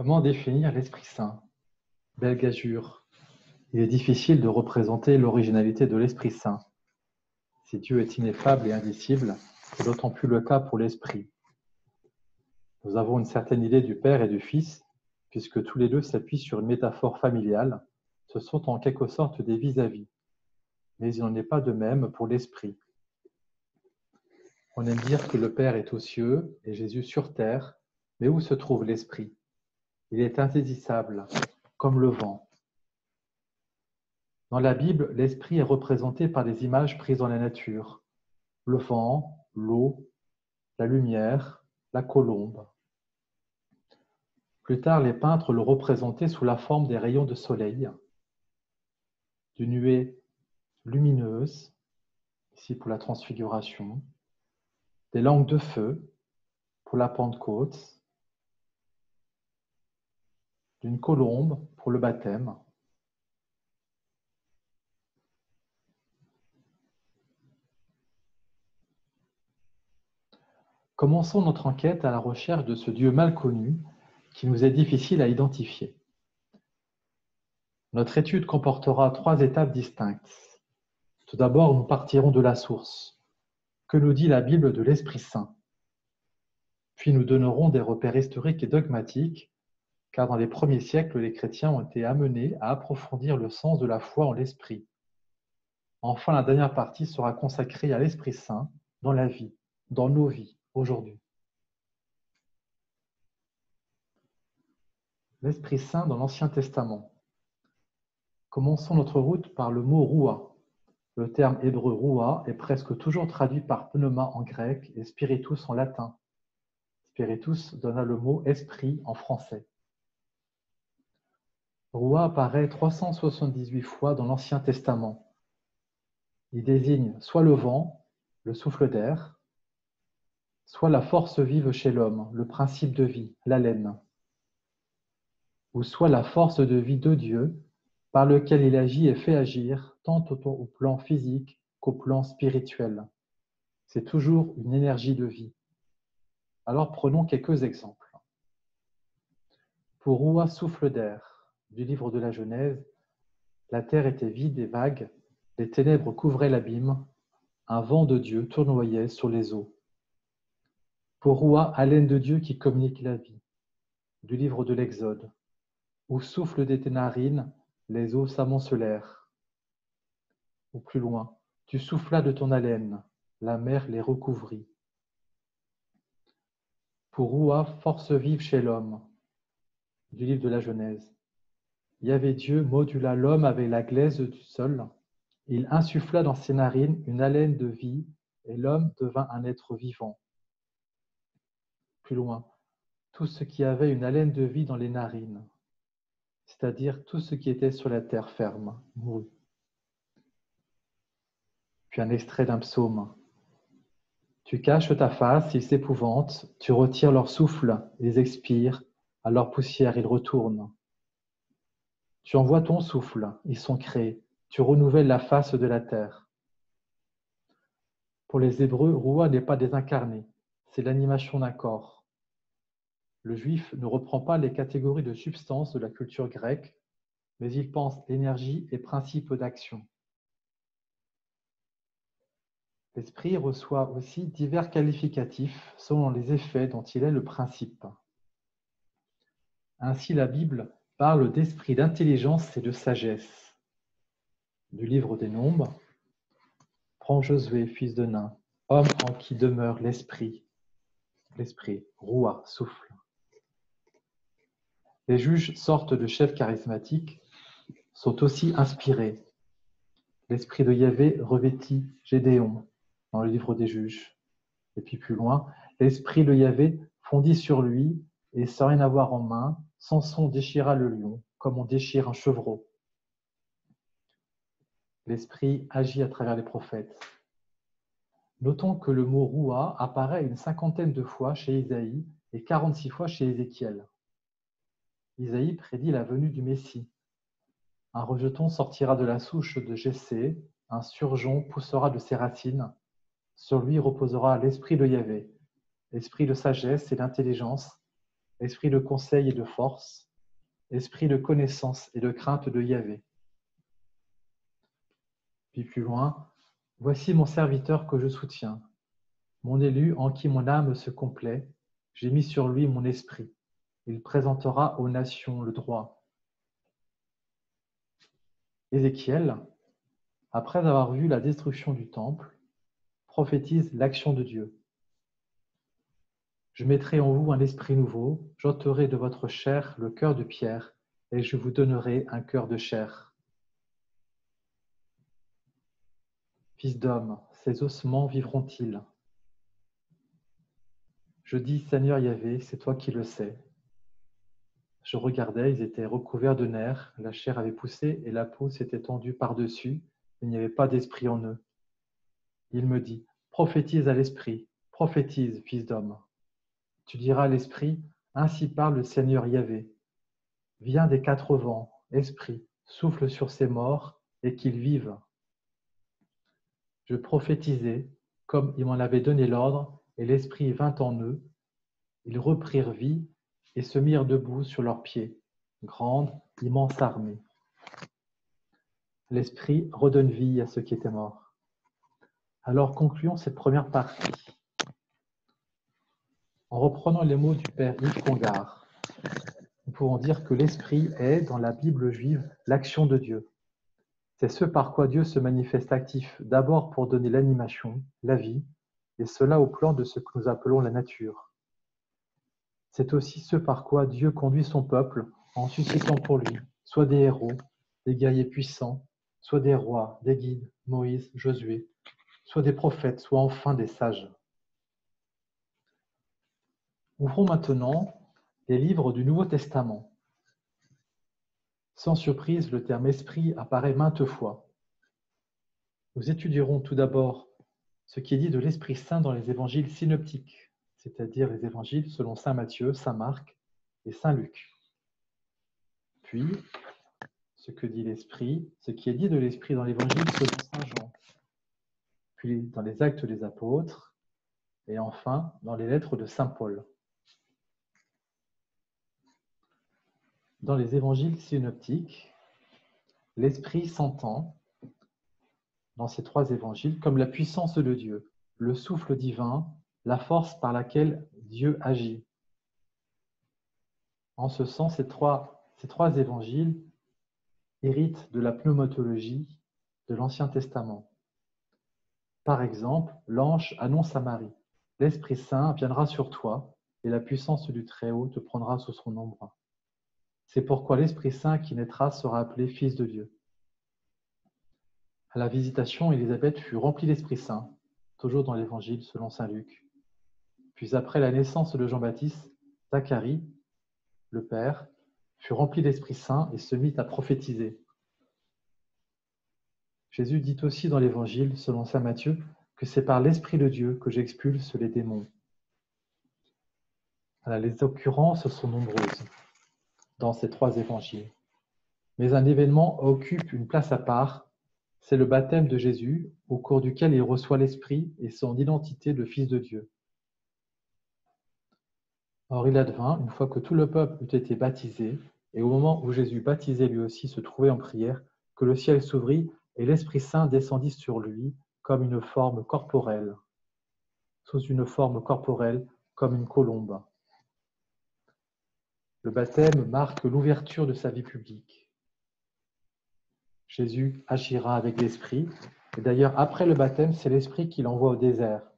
Comment définir l'Esprit Saint? Belle gageure. Il est difficile de représenter l'originalité de l'Esprit Saint. Si Dieu est ineffable et indicible, c'est d'autant plus le cas pour l'Esprit. Nous avons une certaine idée du Père et du Fils, puisque tous les deux s'appuient sur une métaphore familiale. Ce sont en quelque sorte des vis-à-vis. Mais il n'en est pas de même pour l'Esprit. On aime dire que le Père est aux cieux et Jésus sur terre, mais où se trouve l'Esprit? Il est insaisissable, comme le vent. Dans la Bible, l'esprit est représenté par des images prises dans la nature. Le vent, l'eau, la lumière, la colombe. Plus tard, les peintres le représentaient sous la forme des rayons de soleil, d'une nuée lumineuse, ici pour la transfiguration, des langues de feu pour la Pentecôte, d'une colombe pour le baptême. Commençons notre enquête à la recherche de ce Dieu mal connu qui nous est difficile à identifier. Notre étude comportera 3 étapes distinctes. Tout d'abord, nous partirons de la source. Que nous dit la Bible de l'Esprit Saint? Puis nous donnerons des repères historiques et dogmatiques, car dans les premiers siècles, les chrétiens ont été amenés à approfondir le sens de la foi en l'Esprit. Enfin, la dernière partie sera consacrée à l'Esprit Saint dans la vie, dans nos vies, aujourd'hui. L'Esprit Saint dans l'Ancien Testament. Commençons notre route par le mot roua. Le terme hébreu roua est presque toujours traduit par pneuma en grec et spiritus en latin. Spiritus donna le mot esprit en français. Roua apparaît 378 fois dans l'Ancien Testament. Il désigne soit le vent, le souffle d'air, soit la force vive chez l'homme, le principe de vie, l'haleine, ou soit la force de vie de Dieu par lequel il agit et fait agir tant au plan physique qu'au plan spirituel. C'est toujours une énergie de vie. Alors prenons quelques exemples. Pour Roua, souffle d'air, du livre de la Genèse, la terre était vide et vague, les ténèbres couvraient l'abîme, un vent de Dieu tournoyait sur les eaux. Pour Roua, haleine de Dieu qui communique la vie, du livre de l'Exode, où souffle de tes narines, les eaux s'amoncelèrent. Ou plus loin, tu soufflas de ton haleine, la mer les recouvrit. Pour Roua, force vive chez l'homme, du livre de la Genèse. Yahvé Dieu modula l'homme avec la glaise du sol. Il insuffla dans ses narines une haleine de vie et l'homme devint un être vivant. Plus loin, tout ce qui avait une haleine de vie dans les narines, c'est-à-dire tout ce qui était sur la terre ferme, mourut. Puis un extrait d'un psaume. Tu caches ta face, ils s'épouvantent, tu retires leur souffle, ils expirent, à leur poussière ils retournent. Tu envoies ton souffle, ils sont créés, tu renouvelles la face de la terre. Pour les Hébreux, Roua n'est pas désincarné, c'est l'animation d'un corps. Le juif ne reprend pas les catégories de substance de la culture grecque, mais il pense énergie et principe d'action. L'esprit reçoit aussi divers qualificatifs selon les effets dont il est le principe. Ainsi, la Bible parle d'esprit d'intelligence et de sagesse. Du livre des Nombres, prends Josué, fils de Nun, homme en qui demeure l'esprit, Roua, souffle. Les juges, sortes de chefs charismatiques, sont aussi inspirés. L'esprit de Yahvé revêtit Gédéon dans le livre des juges. Et puis plus loin, l'esprit de Yahvé fondit sur lui et sans rien avoir en main, Samson déchira le lion comme on déchire un chevreau. L'esprit agit à travers les prophètes. Notons que le mot roua apparaît une 50aine de fois chez Isaïe et 46 fois chez Ézéchiel. Isaïe prédit la venue du Messie. Un rejeton sortira de la souche de Jessé, un surgeon poussera de ses racines. Sur lui reposera l'esprit de Yahvé, l'esprit de sagesse et d'intelligence, esprit de conseil et de force, esprit de connaissance et de crainte de Yahvé. Puis plus loin, voici mon serviteur que je soutiens, mon élu en qui mon âme se complaît, j'ai mis sur lui mon esprit. Il présentera aux nations le droit. Ézéchiel, après avoir vu la destruction du temple, prophétise l'action de Dieu. Je mettrai en vous un esprit nouveau, j'ôterai de votre chair le cœur de pierre, et je vous donnerai un cœur de chair. Fils d'homme, ces ossements vivront-ils? Je dis, Seigneur Yahvé, c'est toi qui le sais. Je regardais, ils étaient recouverts de nerfs, la chair avait poussé et la peau s'était tendue par-dessus, il n'y avait pas d'esprit en eux. Il me dit, prophétise à l'esprit, prophétise, fils d'homme. Tu diras à l'esprit, ainsi parle le Seigneur Yahvé. Viens des quatre vents, esprit, souffle sur ces morts et qu'ils vivent. Je prophétisai, comme il m'en avait donné l'ordre, et l'esprit vint en eux. Ils reprirent vie et se mirent debout sur leurs pieds, grande, immense armée. L'esprit redonne vie à ceux qui étaient morts. Alors concluons cette première partie en reprenant les mots du père Yves Congar. Nous pouvons dire que l'esprit est, dans la Bible juive, l'action de Dieu. C'est ce par quoi Dieu se manifeste actif, d'abord pour donner l'animation, la vie, et cela au plan de ce que nous appelons la nature. C'est aussi ce par quoi Dieu conduit son peuple en suscitant pour lui soit des héros, des guerriers puissants, soit des rois, des guides, Moïse, Josué, soit des prophètes, soit enfin des sages. Ouvrons maintenant les livres du Nouveau Testament. Sans surprise, le terme « esprit » apparaît maintes fois. Nous étudierons tout d'abord ce qui est dit de l'Esprit Saint dans les évangiles synoptiques, c'est-à-dire les évangiles selon saint Matthieu, saint Marc et saint Luc. Puis, ce que dit l'Esprit, ce qui est dit de l'Esprit dans l'évangile selon saint Jean, puis dans les Actes des Apôtres, et enfin dans les lettres de saint Paul. Dans les évangiles synoptiques, l'Esprit s'entend dans ces trois évangiles comme la puissance de Dieu, le souffle divin, la force par laquelle Dieu agit. En ce sens, ces trois évangiles héritent de la pneumatologie de l'Ancien Testament. Par exemple, l'ange annonce à Marie, « L'Esprit Saint viendra sur toi, et la puissance du Très-Haut te prendra sous son ombre. C'est pourquoi l'Esprit Saint qui naîtra sera appelé Fils de Dieu. » À la visitation, Élisabeth fut remplie d'Esprit Saint, toujours dans l'Évangile selon saint Luc. Puis après la naissance de Jean-Baptiste, Zacharie, le père, fut rempli d'Esprit Saint et se mit à prophétiser. Jésus dit aussi dans l'Évangile selon saint Matthieu que c'est par l'Esprit de Dieu que j'expulse les démons. Les occurrences sont nombreuses dans ces trois évangiles. Mais un événement occupe une place à part, c'est le baptême de Jésus, au cours duquel il reçoit l'Esprit et son identité de Fils de Dieu. Or, il advint, une fois que tout le peuple eut été baptisé, et au moment où Jésus baptisé lui aussi se trouvait en prière, que le ciel s'ouvrit et l'Esprit Saint descendit sur lui comme une forme corporelle, sous une forme corporelle comme une colombe. Le baptême marque l'ouverture de sa vie publique. Jésus agira avec l'Esprit, et d'ailleurs après le baptême, c'est l'Esprit qui l'envoie au désert.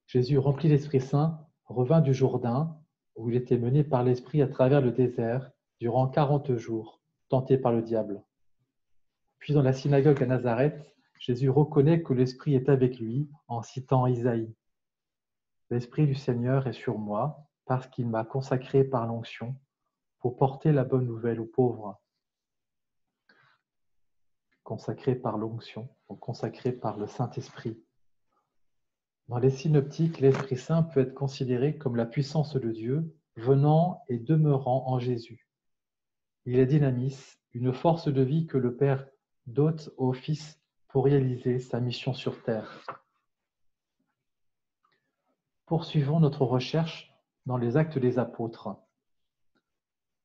Jésus, rempli d'Esprit Saint, revint du Jourdain, où il était mené par l'Esprit à travers le désert durant 40 jours, tenté par le diable. Puis dans la synagogue à Nazareth, Jésus reconnaît que l'Esprit est avec lui en citant Isaïe. « L'Esprit du Seigneur est sur moi, parce qu'il m'a consacré par l'onction, pour porter la bonne nouvelle aux pauvres. » Consacré par l'onction, donc consacré par le Saint-Esprit. Dans les synoptiques, l'Esprit Saint peut être considéré comme la puissance de Dieu venant et demeurant en Jésus. Il est dynamis, une force de vie que le Père dote au Fils pour réaliser sa mission sur terre. Poursuivons notre recherche dans les Actes des Apôtres.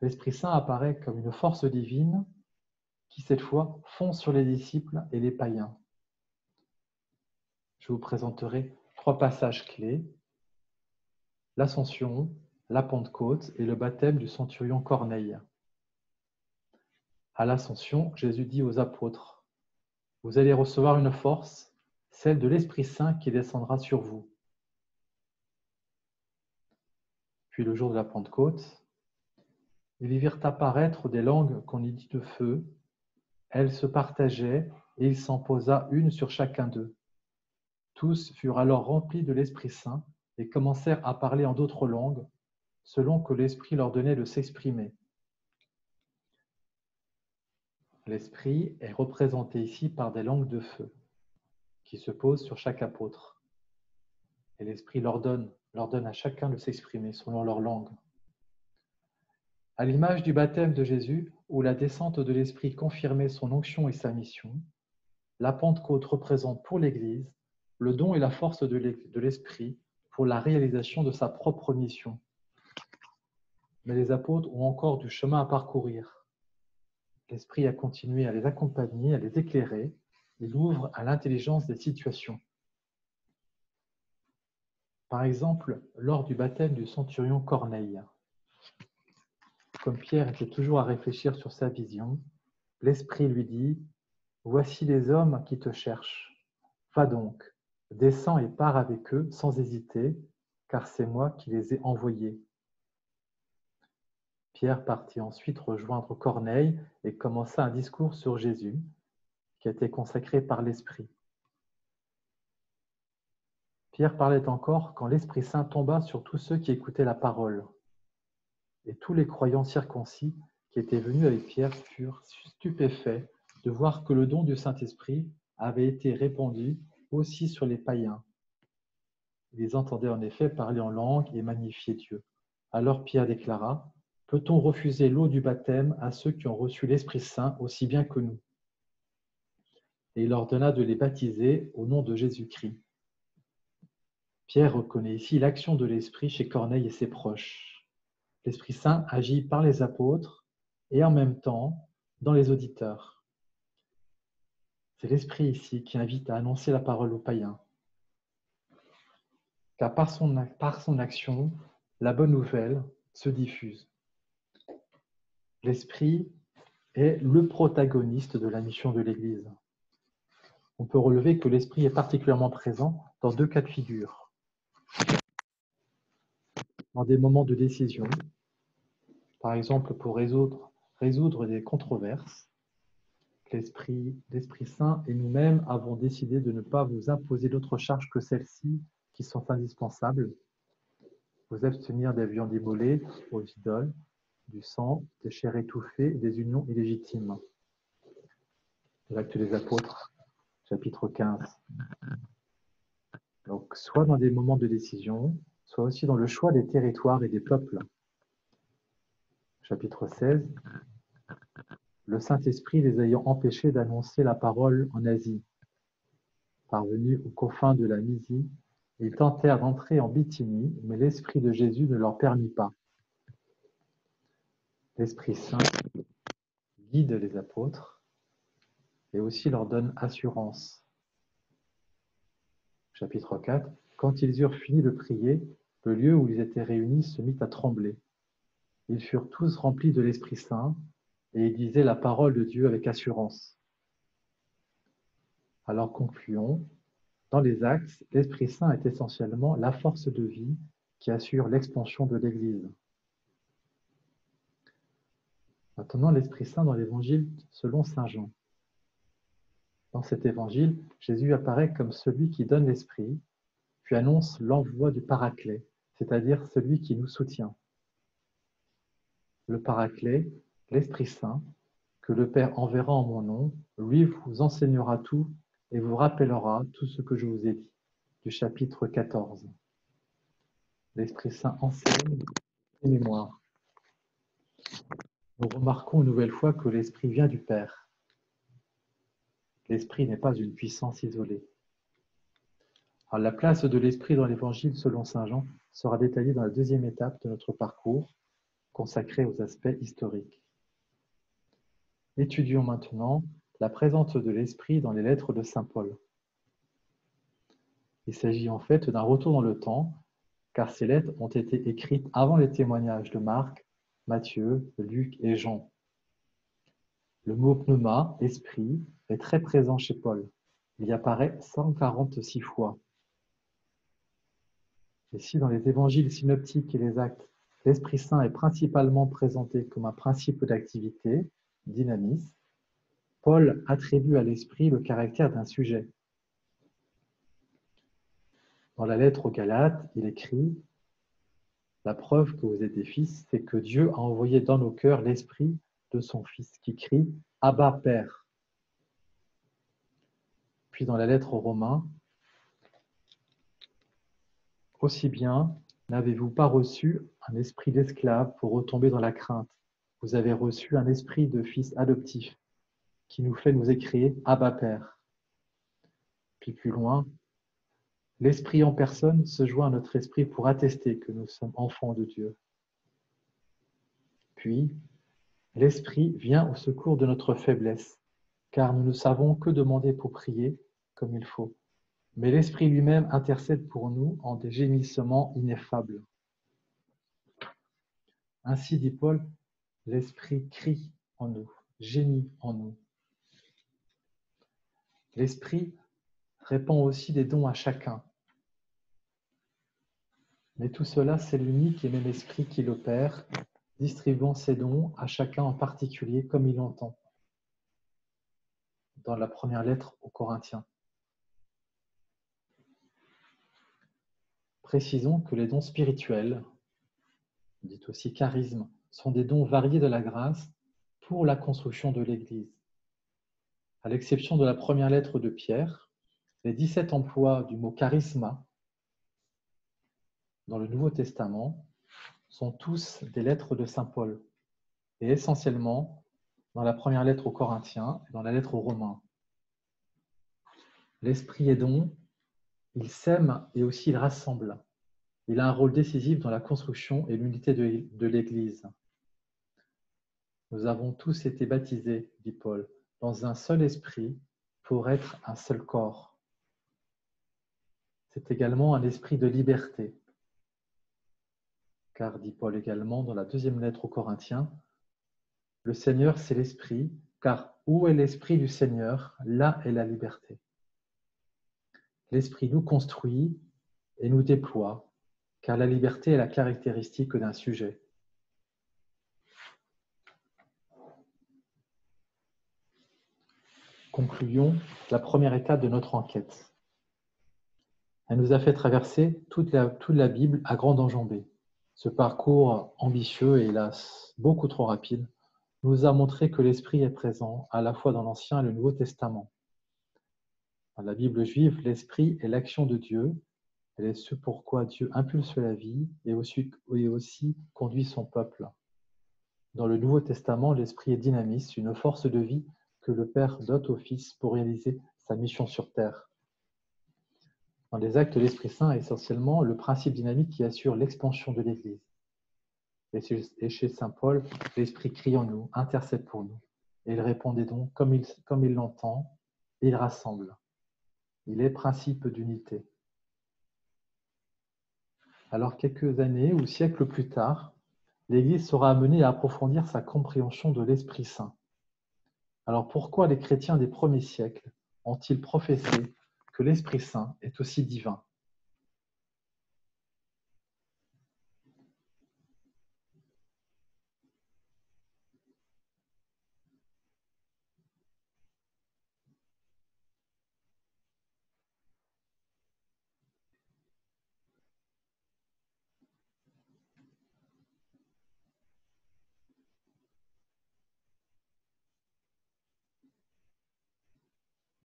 L'Esprit Saint apparaît comme une force divine qui, cette fois, fond sur les disciples et les païens. Je vous présenterai 3 passages clés: l'Ascension, la Pentecôte et le baptême du centurion Corneille. À l'Ascension, Jésus dit aux apôtres: « Vous allez recevoir une force, celle de l'Esprit Saint qui descendra sur vous. » Puis le jour de la Pentecôte, ils y virent apparaître des langues qu'on y dit de feu. Elles se partageaient et il s'en posa une sur chacun d'eux. Tous furent alors remplis de l'Esprit Saint et commencèrent à parler en d'autres langues, selon que l'Esprit leur donnait de s'exprimer. L'Esprit est représenté ici par des langues de feu qui se posent sur chaque apôtre. Et l'Esprit leur donne à chacun de s'exprimer selon leur langue. À l'image du baptême de Jésus, où la descente de l'Esprit confirmait son onction et sa mission, la Pentecôte représente pour l'Église le don et la force de l'Esprit pour la réalisation de sa propre mission. Mais les apôtres ont encore du chemin à parcourir. L'Esprit a continué à les accompagner, à les éclairer. Il ouvre à l'intelligence des situations. Par exemple, lors du baptême du centurion Corneille, comme Pierre était toujours à réfléchir sur sa vision, l'Esprit lui dit: « Voici les hommes qui te cherchent. Va donc, descends et pars avec eux sans hésiter, car c'est moi qui les ai envoyés. » Pierre partit ensuite rejoindre Corneille et commença un discours sur Jésus, qui a été consacré par l'Esprit. Pierre parlait encore quand l'Esprit Saint tomba sur tous ceux qui écoutaient la parole. Et tous les croyants circoncis qui étaient venus avec Pierre furent stupéfaits de voir que le don du Saint-Esprit avait été répandu aussi sur les païens. Ils entendaient en effet parler en langue et magnifier Dieu. Alors Pierre déclara: « Peut-on refuser l'eau du baptême à ceux qui ont reçu l'Esprit Saint aussi bien que nous ?» Et il ordonna de les baptiser au nom de Jésus-Christ. Pierre reconnaît ici l'action de l'Esprit chez Corneille et ses proches. L'Esprit Saint agit par les apôtres et en même temps dans les auditeurs. C'est l'Esprit ici qui invite à annoncer la parole aux païens. Car par son action, la bonne nouvelle se diffuse. L'Esprit est le protagoniste de la mission de l'Église. On peut relever que l'Esprit est particulièrement présent dans 2 cas de figure. Dans des moments de décision, par exemple pour résoudre des controverses, l'Esprit Saint et nous-mêmes avons décidé de ne pas vous imposer d'autres charges que celles-ci qui sont indispensables: vous abstenir des viandes immolées aux idoles, du sang, des chairs étouffées et des unions illégitimes. L'Acte des Apôtres, chapitre 15. Donc, soit dans des moments de décision, soit aussi dans le choix des territoires et des peuples. Chapitre 16. Le Saint-Esprit les ayant empêchés d'annoncer la parole en Asie. Parvenus aux confins de la Mysie, ils tentèrent d'entrer en Bithynie, mais l'Esprit de Jésus ne leur permit pas. L'Esprit Saint guide les apôtres et aussi leur donne assurance. Chapitre 4. Quand ils eurent fini de prier, le lieu où ils étaient réunis se mit à trembler. Ils furent tous remplis de l'Esprit Saint et ils disaient la parole de Dieu avec assurance. Alors concluons. Dans les Actes, l'Esprit Saint est essentiellement la force de vie qui assure l'expansion de l'Église. Maintenant, l'Esprit Saint dans l'Évangile selon saint Jean. Dans cet Évangile, Jésus apparaît comme celui qui donne l'Esprit, puis annonce l'envoi du Paraclet, c'est-à-dire celui qui nous soutient. Le Paraclet, l'Esprit Saint, que le Père enverra en mon nom, lui vous enseignera tout et vous rappellera tout ce que je vous ai dit. Du chapitre 14. L'Esprit Saint enseigne et mémoire. Nous remarquons une nouvelle fois que l'Esprit vient du Père. L'Esprit n'est pas une puissance isolée. Alors, la place de l'Esprit dans l'Évangile selon saint Jean sera détaillée dans la deuxième étape de notre parcours, consacrée aux aspects historiques. Étudions maintenant la présence de l'Esprit dans les lettres de saint Paul. Il s'agit en fait d'un retour dans le temps, car ces lettres ont été écrites avant les témoignages de Marc, Matthieu, Luc et Jean. Le mot pneuma, esprit, est très présent chez Paul. Il y apparaît 146 fois. Et si dans les évangiles synoptiques et les actes, l'Esprit Saint est principalement présenté comme un principe d'activité, dynamisme, Paul attribue à l'Esprit le caractère d'un sujet. Dans la lettre aux Galates, il écrit « La preuve que vous êtes des fils, c'est que Dieu a envoyé dans nos cœurs l'Esprit de son Fils qui crie « Abba, Père ». Puis dans la lettre aux Romains, « Aussi bien n'avez-vous pas reçu un esprit d'esclave pour retomber dans la crainte. Vous avez reçu un esprit de fils adoptif qui nous fait nous écrier « Abba, Père ». Puis plus loin, l'Esprit en personne se joint à notre esprit pour attester que nous sommes enfants de Dieu. Puis, l'Esprit vient au secours de notre faiblesse, car nous ne savons que demander pour prier comme il faut. Mais l'Esprit lui-même intercède pour nous en des gémissements ineffables. Ainsi, dit Paul, l'Esprit crie en nous, gémit en nous. L'Esprit répand aussi des dons à chacun. Mais tout cela, c'est l'unique et même Esprit qui l'opère, distribuant ses dons à chacun en particulier comme il l'entend. Dans la première lettre aux Corinthiens. Précisons que les dons spirituels, dit aussi charismes, sont des dons variés de la grâce pour la construction de l'Église. À l'exception de la première lettre de Pierre, les 17 emplois du mot charisma dans le Nouveau Testament sont tous des lettres de saint Paul, et essentiellement dans la première lettre aux Corinthiens et dans la lettre aux Romains. L'Esprit est don, il sème et aussi il rassemble. Il a un rôle décisif dans la construction et l'unité de l'Église. Nous avons tous été baptisés, dit Paul, dans un seul esprit pour être un seul corps. C'est également un esprit de liberté. Car, dit Paul également dans la deuxième lettre aux Corinthiens, le Seigneur c'est l'esprit, car où est l'esprit du Seigneur, là est la liberté. L'esprit nous construit et nous déploie, car la liberté est la caractéristique d'un sujet. Concluons la première étape de notre enquête. Elle nous a fait traverser toute la Bible à grande enjambée. Ce parcours ambitieux et hélas beaucoup trop rapide nous a montré que l'Esprit est présent à la fois dans l'Ancien et le Nouveau Testament. Dans la Bible juive, l'Esprit est l'action de Dieu, elle est ce pourquoi Dieu impulse la vie et aussi conduit son peuple. Dans le Nouveau Testament, l'Esprit est dynamisme, une force de vie que le Père dote au Fils pour réaliser sa mission sur terre. Dans les actes de l'Esprit Saint, essentiellement le principe dynamique qui assure l'expansion de l'Église. Et chez saint Paul, l'Esprit crie en nous, intercède pour nous. Et il répond des dons comme il l'entend, et il rassemble. Il est principe d'unité. Alors quelques années ou siècles plus tard, l'Église sera amenée à approfondir sa compréhension de l'Esprit Saint. Alors pourquoi les chrétiens des premiers siècles ont-ils professé que l'Esprit Saint est aussi divin?